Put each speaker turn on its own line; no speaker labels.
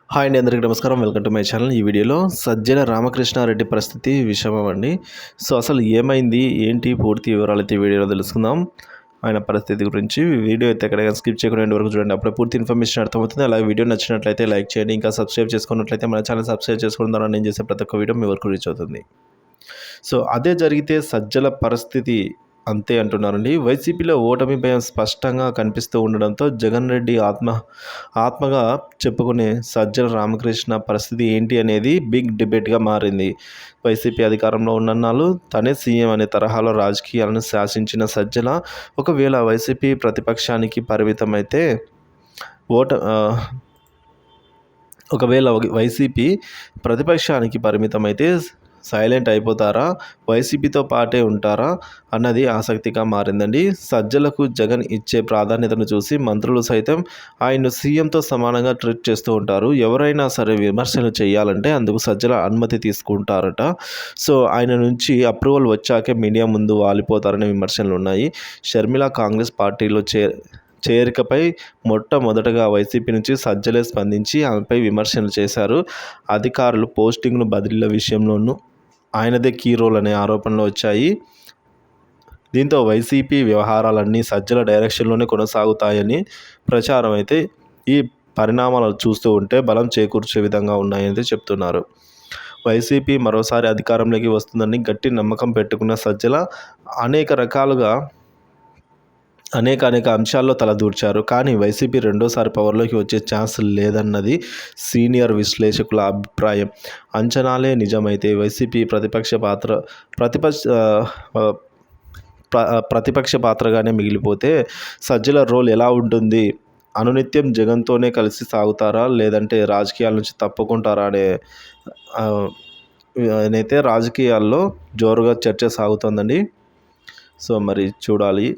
Hi అండి, అందరికీ నమస్కారం. Welcome to my channel. ఈ వీడియోలో సజ్జల రామకృష్ణారెడ్డి పరిస్థితి విషమం అండి. సో అసలు ఏమైంది, ఏంటి, పూర్తి వివరాలు అయితే వీడియోలో తెలుసుకుందాం. ఆయన పరిస్థితి గురించి వీడియో అయితే ఎక్కడైనా స్కిప్ చేయకుండా ఎండ్ వరకు చూడండి. అప్పుడే పూర్తి ఇన్ఫర్మేషన్ అర్థమవుతుంది. అలాగే వీడియో నచ్చినట్లయితే లైక్ చేయండి. ఇంకా సబ్స్క్రైబ్ చేసుకున్నట్లయితే మన ఛానల్ సబ్స్క్రైబ్ చేసుకోవడం ద్వారా నేను చేసే ప్రతి ఒక్క వీడియో మీ వరకు రీచ్ అవుతుంది. సో అదే జరిగితే సజ్జల పరిస్థితి అంతే అంటున్నారండి. వైసీపీలో ఓటమి భయం స్పష్టంగా కనిపిస్తూ ఉండడంతో జగన్ రెడ్డి ఆత్మగా చెప్పుకునే సజ్జల రామకృష్ణ పరిస్థితి ఏంటి అనేది బిగ్ డిబేట్గా మారింది. వైసీపీ అధికారంలో ఉన్నన్నాళ్ళు తనే సీఎం అనే తరహాలో రాజకీయాలను శాసించిన సజ్జల ఒకవేళ వైసీపీ ప్రతిపక్షానికి పరిమితమైతే ఓట ఒకవేళ వైసీపీ ప్రతిపక్షానికి పరిమితమైతే సైలెంట్ అయిపోతారా, వైసీపీతో పాటే ఉంటారా అన్నది ఆసక్తిగా మారిందండి. సజ్జలకు జగన్ ఇచ్చే ప్రాధాన్యతను చూసి మంత్రులు సైతం ఆయన్ను సీఎంతో సమానంగా ట్రీట్ చేస్తూ ఉంటారు. ఎవరైనా సరే విమర్శలు చేయాలంటే అందుకు సజ్జల అనుమతి తీసుకుంటారట. సో ఆయన నుంచి అప్రూవల్ వచ్చాకే మీడియా ముందు వాలిపోతారనే విమర్శలు ఉన్నాయి. షర్మిల కాంగ్రెస్ పార్టీలో చేరికపై మొట్టమొదటగా వైసీపీ నుంచి సజ్జలే స్పందించి ఆమెపై విమర్శలు చేశారు. అధికారులు పోస్టింగ్ను బదిలీల విషయంలోనూ ఆయనదే కీ రోల్ అనే ఆరోపణలు వచ్చాయి. దీంతో వైసీపీ వ్యవహారాలన్నీ సజ్జల డైరెక్షన్లోనే కొనసాగుతాయని ప్రచారం అయితే ఈ పరిణామాలు చూస్తూ ఉంటే బలం చేకూర్చే విధంగా ఉన్నాయని చెప్తున్నారు. వైసీపీ మరోసారి అధికారంలోకి వస్తుందని గట్టి నమ్మకం పెట్టుకున్న సజ్జల అనేక అంశాల్లో తలదూర్చారు. కానీ వైసీపీ రెండోసారి పవర్లోకి వచ్చే ఛాన్స్ లేదన్నది సీనియర్ విశ్లేషకుల అభిప్రాయం. అంచనాలే నిజమైతే వైసీపీ ప్రతిపక్ష పాత్రగానే మిగిలిపోతే సజ్జల రోల్ ఎలా ఉంటుంది? అనునిత్యం జగన్తోనే కలిసి సాగుతారా, లేదంటే రాజకీయాల నుంచి తప్పుకుంటారా అనేది రాజకీయాల్లో జోరుగా చర్చ సాగుతోందండి. సో మరి చూడాలి.